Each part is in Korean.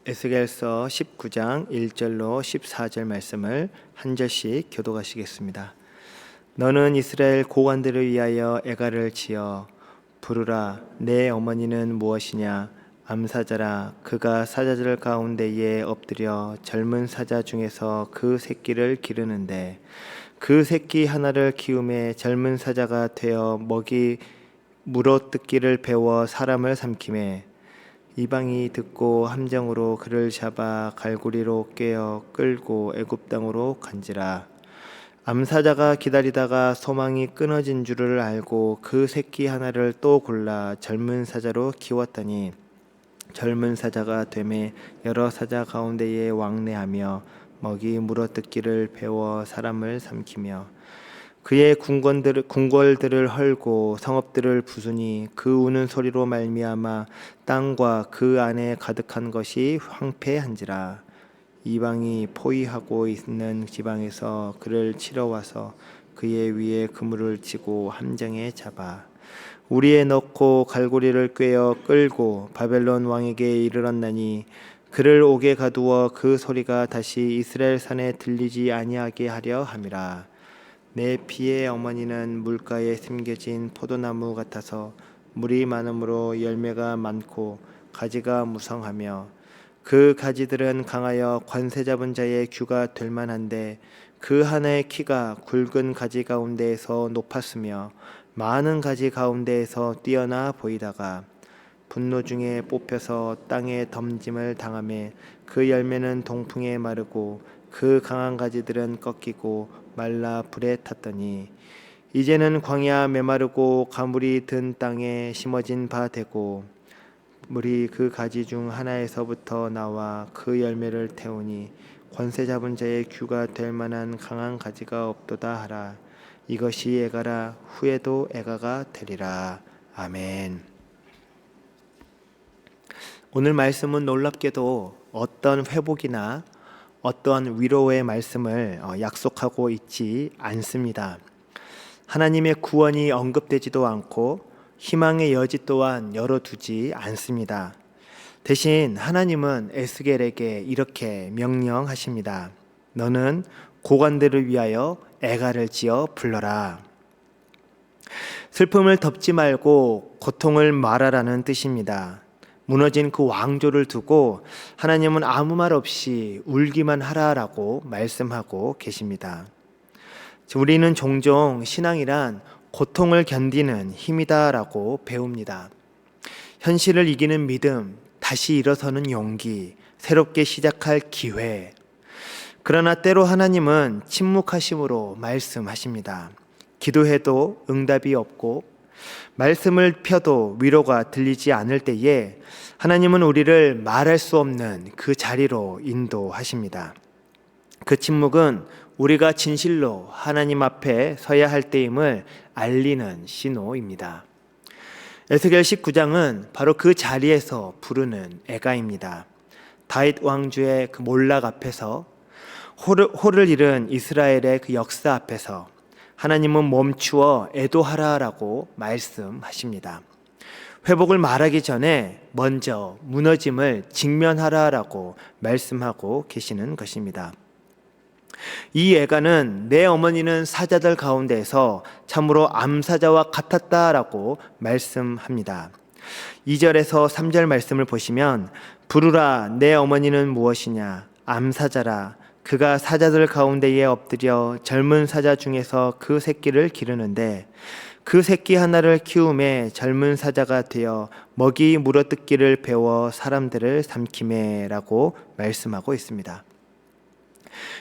에스겔서 19장 1절로 14절 말씀을 한 절씩 교독하시겠습니다. 너는 이스라엘 고관들을 위하여 애가를 지어 부르라. 내 어머니는 무엇이냐? 암사자라. 그가 사자들 가운데에 엎드려 젊은 사자 중에서 그 새끼를 기르는데 그 새끼 하나를 키우매 젊은 사자가 되어 먹이 물어뜯기를 배워 사람을 삼키매 이방이 듣고 함정으로 그를 잡아 갈고리로 꿰어 끌고 애굽 땅으로 간지라. 암사자가 기다리다가 소망이 끊어진 줄을 알고 그 새끼 하나를 또 골라 젊은 사자로 키웠더니 젊은 사자가 되매 여러 사자 가운데에 왕래하며 먹이 물어뜯기를 배워 사람을 삼키며 그의 궁궐들을 헐고 성읍들을 부수니 그 우는 소리로 말미암아 땅과 그 안에 가득한 것이 황폐한지라. 이방이 포위하고 있는 지방에서 그를 치러 와서 그의 위에 그물을 치고 함정에 잡아 우리에 넣고 갈고리를 꿰어 끌고 바벨론 왕에게 이르렀나니 그를 옥에 가두어 그 소리가 다시 이스라엘 산에 들리지 아니하게 하려 함이라. 내 피의 어머니는 물가에 심겨진 포도나무 같아서 물이 많으므로 열매가 많고 가지가 무성하며 그 가지들은 강하여 관세 잡은 자의 규가 될 만한데 그 하나의 키가 굵은 가지 가운데에서 높았으며 많은 가지 가운데에서 뛰어나 보이다가 분노 중에 뽑혀서 땅에 덤짐을 당하매 그 열매는 동풍에 마르고 그 강한 가지들은 꺾이고 말라 불에 탔더니 이제는 광야 메마르고 가물이 든 땅에 심어진 바 되고 물이 그 가지 중 하나에서부터 나와 그 열매를 태우니 권세 잡은 자의 규가 될 만한 강한 가지가 없도다 하라. 이것이 애가라. 후에도 애가가 되리라. 아멘. 오늘 말씀은 놀랍게도 어떤 회복이나 어떠한 위로의 말씀을 약속하고 있지 않습니다. 하나님의 구원이 언급되지도 않고 희망의 여지 또한 열어두지 않습니다. 대신 하나님은 에스겔에게 이렇게 명령하십니다. 너는 고관들을 위하여 애가를 지어 불러라. 슬픔을 덮지 말고 고통을 말하라는 뜻입니다. 무너진 그 왕조를 두고 하나님은 아무 말 없이 울기만 하라라고 말씀하고 계십니다. 우리는 종종 신앙이란 고통을 견디는 힘이다라고 배웁니다. 현실을 이기는 믿음, 다시 일어서는 용기, 새롭게 시작할 기회. 그러나 때로 하나님은 침묵하심으로 말씀하십니다. 기도해도 응답이 없고 말씀을 펴도 위로가 들리지 않을 때에 하나님은 우리를 말할 수 없는 그 자리로 인도하십니다. 그 침묵은 우리가 진실로 하나님 앞에 서야 할 때임을 알리는 신호입니다. 에스겔 19장은 바로 그 자리에서 부르는 애가입니다. 다윗 왕조의 그 몰락 앞에서 호를 잃은 이스라엘의 그 역사 앞에서 하나님은 멈추어 애도하라라고 말씀하십니다. 회복을 말하기 전에 먼저 무너짐을 직면하라라고 말씀하고 계시는 것입니다. 이 애가는 내 어머니는 사자들 가운데에서 참으로 암사자와 같았다라고 말씀합니다. 2절에서 3절 말씀을 보시면 부르라. 내 어머니는 무엇이냐? 암사자라. 그가 사자들 가운데에 엎드려 젊은 사자 중에서 그 새끼를 기르는데 그 새끼 하나를 키우매 젊은 사자가 되어 먹이 물어뜯기를 배워 사람들을 삼키매라고 말씀하고 있습니다.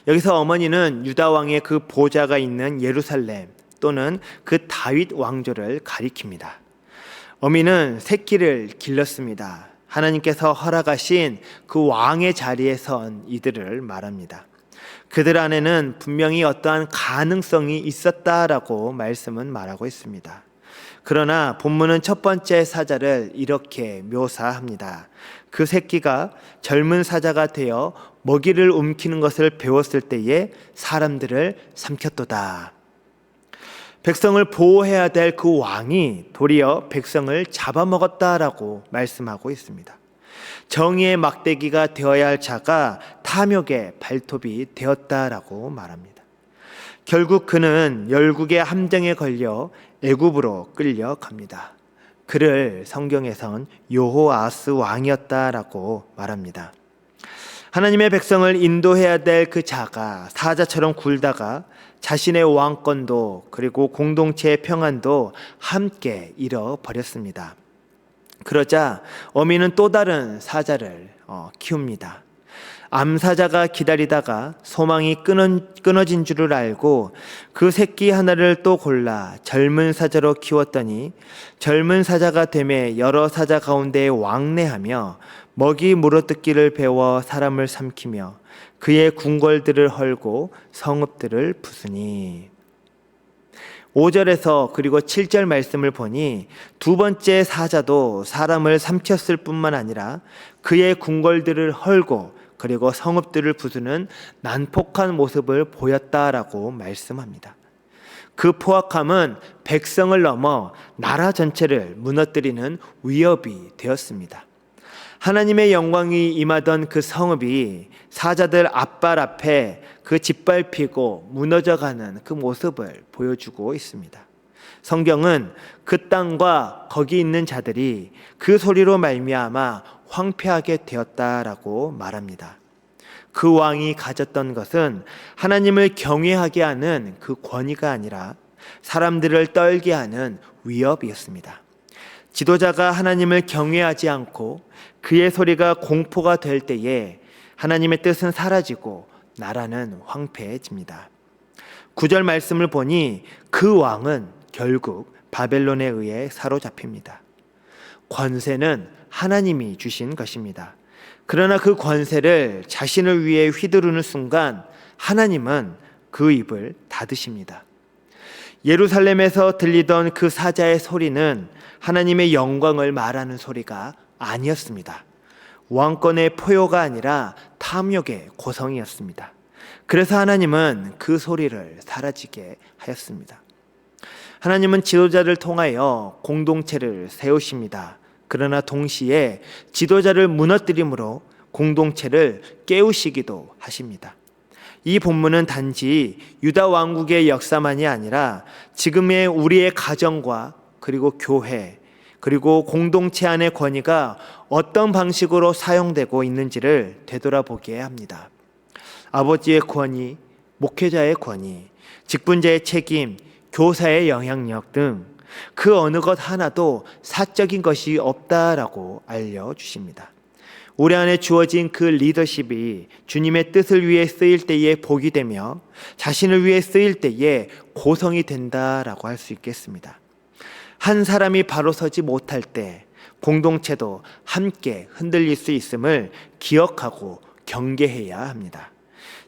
여기서 어머니는 유다 왕의 그 보좌가 있는 예루살렘 또는 그 다윗 왕조를 가리킵니다. 어미는 새끼를 길렀습니다. 하나님께서 허락하신 그 왕의 자리에 선 이들을 말합니다. 그들 안에는 분명히 어떠한 가능성이 있었다라고 말씀은 말하고 있습니다. 그러나 본문은 첫 번째 사자를 이렇게 묘사합니다. 그 새끼가 젊은 사자가 되어 먹이를 움키는 것을 배웠을 때에 사람들을 삼켰도다. 백성을 보호해야 될 그 왕이 도리어 백성을 잡아먹었다라고 말씀하고 있습니다. 정의의 막대기가 되어야 할 자가 탐욕의 발톱이 되었다라고 말합니다. 결국 그는 열국의 함정에 걸려 애굽으로 끌려갑니다. 그를 성경에선 여호아스 왕이었다라고 말합니다. 하나님의 백성을 인도해야 될 그 자가 사자처럼 굴다가 자신의 왕권도 그리고 공동체의 평안도 함께 잃어버렸습니다. 그러자 어미는 또 다른 사자를 키웁니다. 암사자가 기다리다가 소망이 끊어진 줄을 알고 그 새끼 하나를 또 골라 젊은 사자로 키웠더니 젊은 사자가 되매 여러 사자 가운데 왕래하며 먹이 물어뜯기를 배워 사람을 삼키며 그의 궁궐들을 헐고 성읍들을 부수니. 5절에서 그리고 7절 말씀을 보니 두 번째 사자도 사람을 삼켰을 뿐만 아니라 그의 궁궐들을 헐고 그리고 성읍들을 부수는 난폭한 모습을 보였다라고 말씀합니다. 그 포악함은 백성을 넘어 나라 전체를 무너뜨리는 위협이 되었습니다. 하나님의 영광이 임하던 그 성읍이 사자들 앞발 앞에 그 짓밟히고 무너져가는 그 모습을 보여주고 있습니다. 성경은 그 땅과 거기 있는 자들이 그 소리로 말미암아 황폐하게 되었다라고 말합니다. 그 왕이 가졌던 것은 하나님을 경외하게 하는 그 권위가 아니라 사람들을 떨게 하는 위협이었습니다. 지도자가 하나님을 경외하지 않고 그의 소리가 공포가 될 때에 하나님의 뜻은 사라지고 나라는 황폐해집니다. 9절 말씀을 보니 그 왕은 결국 바벨론에 의해 사로잡힙니다. 권세는 하나님이 주신 것입니다. 그러나 그 권세를 자신을 위해 휘두르는 순간 하나님은 그 입을 닫으십니다. 예루살렘에서 들리던 그 사자의 소리는 하나님의 영광을 말하는 소리가 아니었습니다. 왕권의 포효가 아니라 탐욕의 고성이었습니다. 그래서 하나님은 그 소리를 사라지게 하였습니다. 하나님은 지도자를 통하여 공동체를 세우십니다. 그러나 동시에 지도자를 무너뜨림으로 공동체를 깨우시기도 하십니다. 이 본문은 단지 유다 왕국의 역사만이 아니라 지금의 우리의 가정과 그리고 교회 그리고 공동체 안의 권위가 어떤 방식으로 사용되고 있는지를 되돌아보게 합니다. 아버지의 권위, 목회자의 권위, 직분자의 책임, 교사의 영향력 등 그 어느 것 하나도 사적인 것이 없다라고 알려주십니다. 우리 안에 주어진 그 리더십이 주님의 뜻을 위해 쓰일 때에 복이 되며 자신을 위해 쓰일 때에 고성이 된다라고 할 수 있겠습니다. 한 사람이 바로 서지 못할 때 공동체도 함께 흔들릴 수 있음을 기억하고 경계해야 합니다.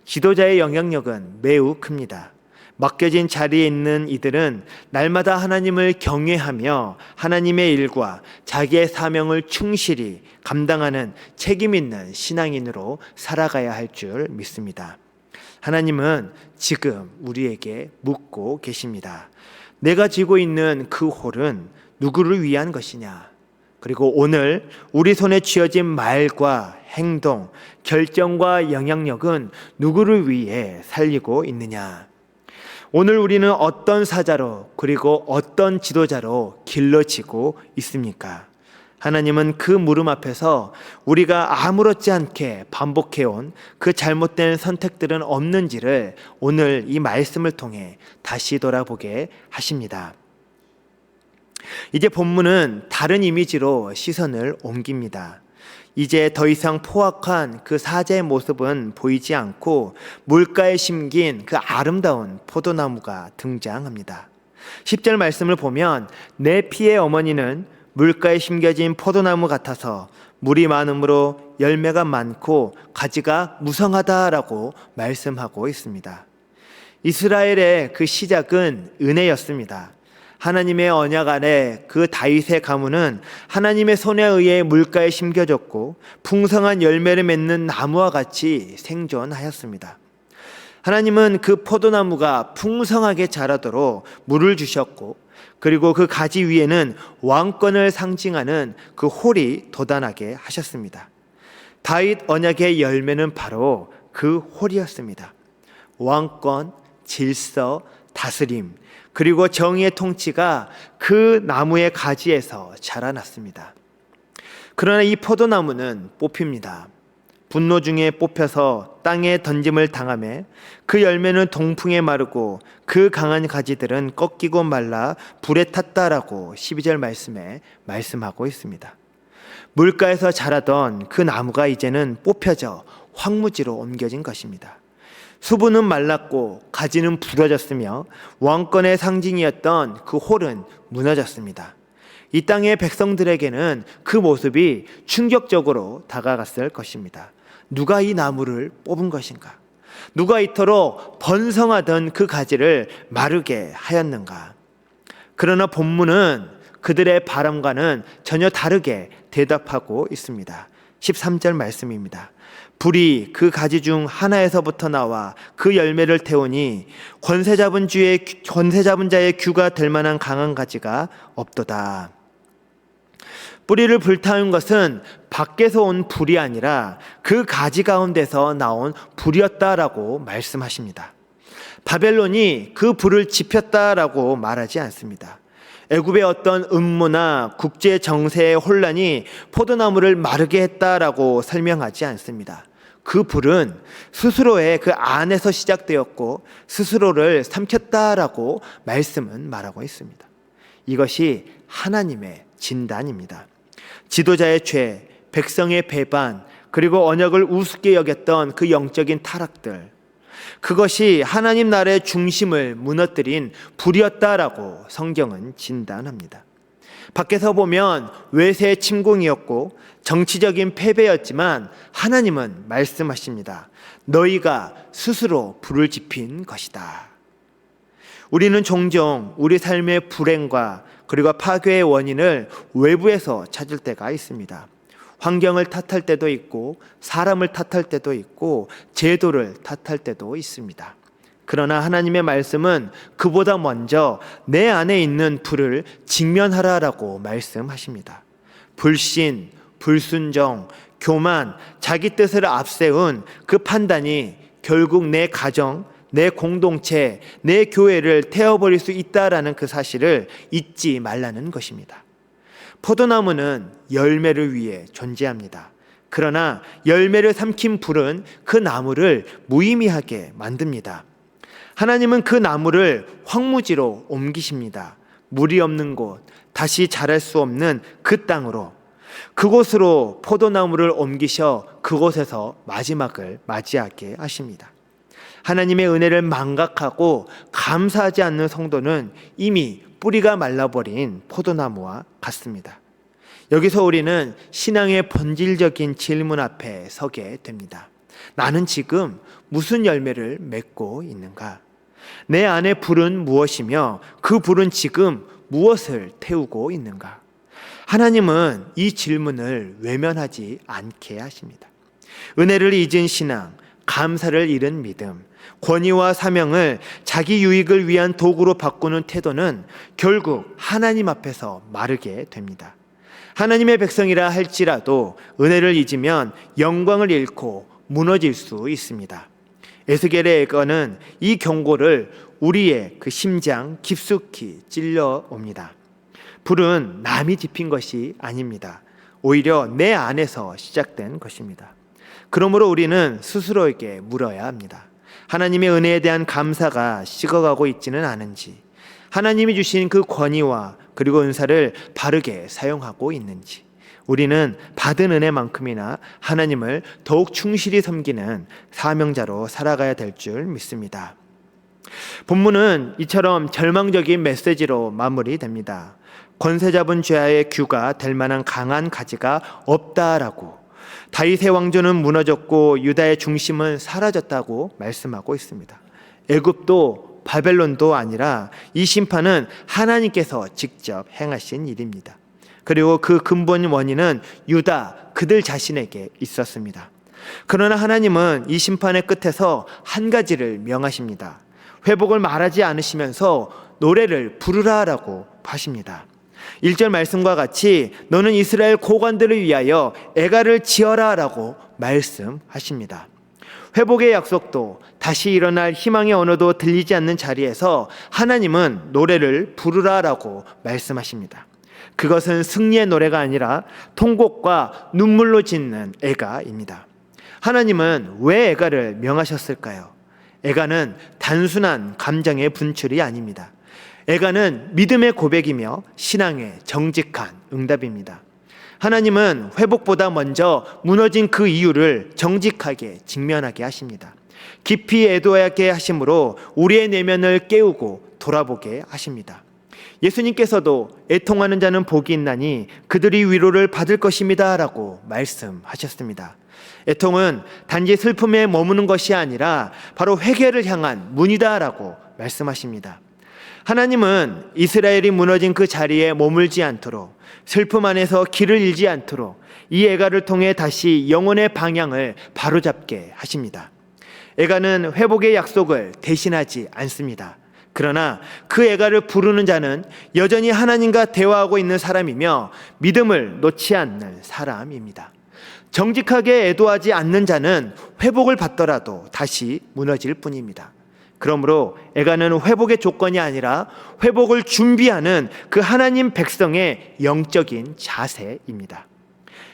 지도자의 영향력은 매우 큽니다. 맡겨진 자리에 있는 이들은 날마다 하나님을 경외하며 하나님의 일과 자기의 사명을 충실히 감당하는 책임 있는 신앙인으로 살아가야 할 줄 믿습니다. 하나님은 지금 우리에게 묻고 계십니다. 내가 쥐고 있는 그 홀은 누구를 위한 것이냐? 그리고 오늘 우리 손에 쥐어진 말과 행동, 결정과 영향력은 누구를 위해 살리고 있느냐? 오늘 우리는 어떤 사자로 그리고 어떤 지도자로 길러지고 있습니까? 하나님은 그 물음 앞에서 우리가 아무렇지 않게 반복해온 그 잘못된 선택들은 없는지를 오늘 이 말씀을 통해 다시 돌아보게 하십니다. 이제 본문은 다른 이미지로 시선을 옮깁니다. 이제 더 이상 포악한 그 사자의 모습은 보이지 않고 물가에 심긴 그 아름다운 포도나무가 등장합니다. 10절 말씀을 보면 내 피의 어머니는 물가에 심겨진 포도나무 같아서 물이 많으므로 열매가 많고 가지가 무성하다라고 말씀하고 있습니다. 이스라엘의 그 시작은 은혜였습니다. 하나님의 언약 아래 그 다윗의 가문은 하나님의 손에 의해 물가에 심겨졌고 풍성한 열매를 맺는 나무와 같이 생존하였습니다. 하나님은 그 포도나무가 풍성하게 자라도록 물을 주셨고, 그리고 그 가지 위에는 왕권을 상징하는 그 홀이 돋아나게 하셨습니다. 다윗 언약의 열매는 바로 그 홀이었습니다. 왕권, 질서, 다스림, 그리고 정의의 통치가 그 나무의 가지에서 자라났습니다. 그러나 이 포도나무는 뽑힙니다. 분노 중에 뽑혀서 땅에 던짐을 당하며 그 열매는 동풍에 마르고 그 강한 가지들은 꺾이고 말라 불에 탔다라고 12절 말씀에 말씀하고 있습니다. 물가에서 자라던 그 나무가 이제는 뽑혀져 황무지로 옮겨진 것입니다. 수분은 말랐고 가지는 부러졌으며 왕권의 상징이었던 그 홀은 무너졌습니다. 이 땅의 백성들에게는 그 모습이 충격적으로 다가갔을 것입니다. 누가 이 나무를 뽑은 것인가? 누가 이토록 번성하던 그 가지를 마르게 하였는가? 그러나 본문은 그들의 바람과는 전혀 다르게 대답하고 있습니다. 13절 말씀입니다. 불이 그 가지 중 하나에서부터 나와 그 열매를 태우니 권세 잡은 자의 규가 될 만한 강한 가지가 없도다. 뿌리를 불타온 것은 밖에서 온 불이 아니라 그 가지 가운데서 나온 불이었다라고 말씀하십니다. 바벨론이 그 불을 지폈다라고 말하지 않습니다. 애굽의 어떤 음모나 국제 정세의 혼란이 포도나무를 마르게 했다라고 설명하지 않습니다. 그 불은 스스로의 그 안에서 시작되었고 스스로를 삼켰다라고 말씀은 말하고 있습니다. 이것이 하나님의 진단입니다. 지도자의 죄, 백성의 배반, 그리고 언약을 우습게 여겼던 그 영적인 타락들, 그것이 하나님 나라의 중심을 무너뜨린 불이었다라고 성경은 진단합니다. 밖에서 보면 외세 침공이었고 정치적인 패배였지만 하나님은 말씀하십니다. 너희가 스스로 불을 지핀 것이다. 우리는 종종 우리 삶의 불행과 그리고 파괴의 원인을 외부에서 찾을 때가 있습니다. 환경을 탓할 때도 있고 사람을 탓할 때도 있고 제도를 탓할 때도 있습니다. 그러나 하나님의 말씀은 그보다 먼저 내 안에 있는 불을 직면하라라고 말씀하십니다. 불신, 불순종, 교만, 자기 뜻을 앞세운 그 판단이 결국 내 가정, 내 공동체, 내 교회를 태워버릴 수 있다라는 그 사실을 잊지 말라는 것입니다. 포도나무는 열매를 위해 존재합니다. 그러나 열매를 삼킨 불은 그 나무를 무의미하게 만듭니다. 하나님은 그 나무를 황무지로 옮기십니다. 물이 없는 곳, 다시 자랄 수 없는 그 땅으로, 그곳으로 포도나무를 옮기셔 그곳에서 마지막을 맞이하게 하십니다. 하나님의 은혜를 망각하고 감사하지 않는 성도는 이미 뿌리가 말라버린 포도나무와 같습니다. 여기서 우리는 신앙의 본질적인 질문 앞에 서게 됩니다. 나는 지금 무슨 열매를 맺고 있는가? 내 안의 불은 무엇이며 그 불은 지금 무엇을 태우고 있는가? 하나님은 이 질문을 외면하지 않게 하십니다. 은혜를 잊은 신앙, 감사를 잃은 믿음, 권위와 사명을 자기 유익을 위한 도구로 바꾸는 태도는 결국 하나님 앞에서 마르게 됩니다. 하나님의 백성이라 할지라도 은혜를 잊으면 영광을 잃고 무너질 수 있습니다. 에스겔의 예언은 이 경고를 우리의 그 심장 깊숙이 찔러옵니다. 불은 남이 지핀 것이 아닙니다. 오히려 내 안에서 시작된 것입니다. 그러므로 우리는 스스로에게 물어야 합니다. 하나님의 은혜에 대한 감사가 식어가고 있지는 않은지, 하나님이 주신 그 권위와 그리고 은사를 바르게 사용하고 있는지, 우리는 받은 은혜만큼이나 하나님을 더욱 충실히 섬기는 사명자로 살아가야 될 줄 믿습니다. 본문은 이처럼 절망적인 메시지로 마무리됩니다. 권세 잡은 죄의 규가 될 만한 강한 가지가 없다라고, 다윗의 왕조는 무너졌고 유다의 중심은 사라졌다고 말씀하고 있습니다. 애굽도 바벨론도 아니라 이 심판은 하나님께서 직접 행하신 일입니다. 그리고 그 근본 원인은 유다 그들 자신에게 있었습니다. 그러나 하나님은 이 심판의 끝에서 한 가지를 명하십니다. 회복을 말하지 않으시면서 노래를 부르라라고 하십니다. 1절 말씀과 같이 너는 이스라엘 고관들을 위하여 애가를 지어라라고 말씀하십니다. 회복의 약속도 다시 일어날 희망의 언어도 들리지 않는 자리에서 하나님은 노래를 부르라라고 말씀하십니다. 그것은 승리의 노래가 아니라 통곡과 눈물로 짓는 애가입니다. 하나님은 왜 애가를 명하셨을까요? 애가는 단순한 감정의 분출이 아닙니다. 애가는 믿음의 고백이며 신앙의 정직한 응답입니다. 하나님은 회복보다 먼저 무너진 그 이유를 정직하게 직면하게 하십니다. 깊이 애도하게 하심으로 우리의 내면을 깨우고 돌아보게 하십니다. 예수님께서도 애통하는 자는 복이 있나니 그들이 위로를 받을 것입니다 라고 말씀하셨습니다. 애통은 단지 슬픔에 머무는 것이 아니라 바로 회개를 향한 문이다 라고 말씀하십니다. 하나님은 이스라엘이 무너진 그 자리에 머물지 않도록, 슬픔 안에서 길을 잃지 않도록 이 애가를 통해 다시 영혼의 방향을 바로잡게 하십니다. 애가는 회복의 약속을 대신하지 않습니다. 그러나 그 애가를 부르는 자는 여전히 하나님과 대화하고 있는 사람이며 믿음을 놓지 않는 사람입니다. 정직하게 애도하지 않는 자는 회복을 받더라도 다시 무너질 뿐입니다. 그러므로 애가는 회복의 조건이 아니라 회복을 준비하는 그 하나님 백성의 영적인 자세입니다.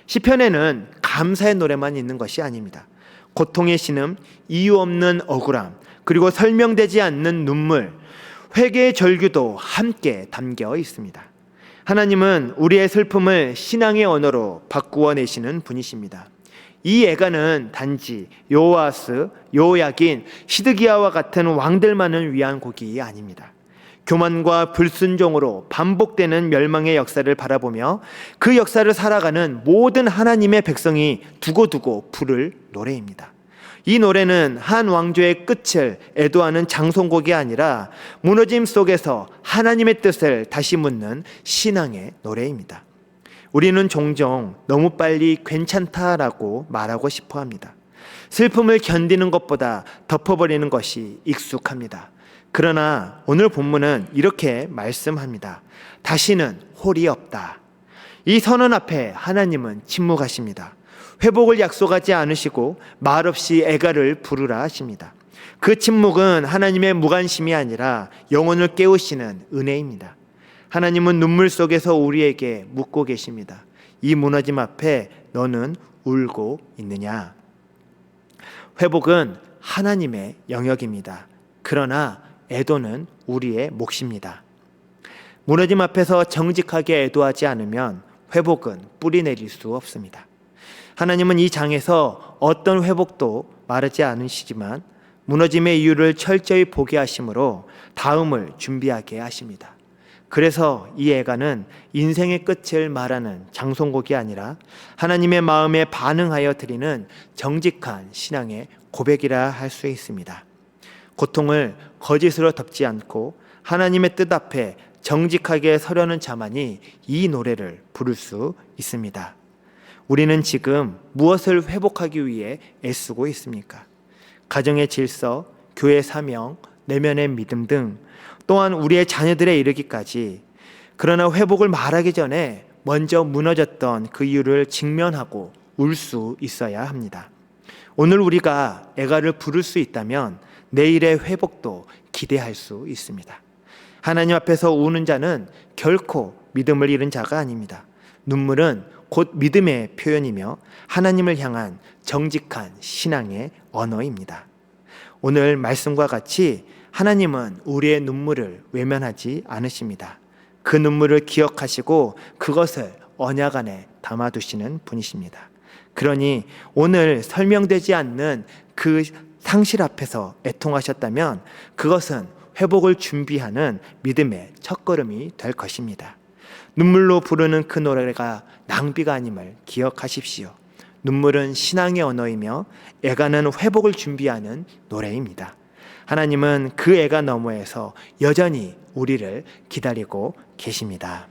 시편에는 감사의 노래만 있는 것이 아닙니다. 고통의 신음, 이유 없는 억울함, 그리고 설명되지 않는 눈물, 회개의 절규도 함께 담겨 있습니다. 하나님은 우리의 슬픔을 신앙의 언어로 바꾸어 내시는 분이십니다. 이 애가는 단지 요아스, 요야긴, 시드기야와 같은 왕들만을 위한 곡이 아닙니다. 교만과 불순종으로 반복되는 멸망의 역사를 바라보며 그 역사를 살아가는 모든 하나님의 백성이 두고두고 부를 노래입니다. 이 노래는 한 왕조의 끝을 애도하는 장송곡이 아니라 무너짐 속에서 하나님의 뜻을 다시 묻는 신앙의 노래입니다. 우리는 종종 너무 빨리 괜찮다라고 말하고 싶어 합니다. 슬픔을 견디는 것보다 덮어버리는 것이 익숙합니다. 그러나 오늘 본문은 이렇게 말씀합니다. 다시는 홀이 없다. 이 선언 앞에 하나님은 침묵하십니다. 회복을 약속하지 않으시고 말없이 애가를 부르라 하십니다. 그 침묵은 하나님의 무관심이 아니라 영혼을 깨우시는 은혜입니다. 하나님은 눈물 속에서 우리에게 묻고 계십니다. 이 무너짐 앞에 너는 울고 있느냐? 회복은 하나님의 영역입니다. 그러나 애도는 우리의 몫입니다. 무너짐 앞에서 정직하게 애도하지 않으면 회복은 뿌리 내릴 수 없습니다. 하나님은 이 장에서 어떤 회복도 말하지 않으시지만 무너짐의 이유를 철저히 보게 하심으로 다음을 준비하게 하십니다. 그래서 이 애가는 인생의 끝을 말하는 장송곡이 아니라 하나님의 마음에 반응하여 드리는 정직한 신앙의 고백이라 할 수 있습니다. 고통을 거짓으로 덮지 않고 하나님의 뜻 앞에 정직하게 서려는 자만이 이 노래를 부를 수 있습니다. 우리는 지금 무엇을 회복하기 위해 애쓰고 있습니까? 가정의 질서, 교회 사명, 내면의 믿음 등 또한 우리의 자녀들에 이르기까지. 그러나 회복을 말하기 전에 먼저 무너졌던 그 이유를 직면하고 울 수 있어야 합니다. 오늘 우리가 애가를 부를 수 있다면 내일의 회복도 기대할 수 있습니다. 하나님 앞에서 우는 자는 결코 믿음을 잃은 자가 아닙니다. 눈물은 곧 믿음의 표현이며 하나님을 향한 정직한 신앙의 언어입니다. 오늘 말씀과 같이 하나님은 우리의 눈물을 외면하지 않으십니다. 그 눈물을 기억하시고 그것을 언약 안에 담아두시는 분이십니다. 그러니 오늘 설명되지 않는 그 상실 앞에서 애통하셨다면 그것은 회복을 준비하는 믿음의 첫걸음이 될 것입니다. 눈물로 부르는 그 노래가 낭비가 아님을 기억하십시오. 눈물은 신앙의 언어이며 애가는 회복을 준비하는 노래입니다. 하나님은 그 애가 너머에서 여전히 우리를 기다리고 계십니다.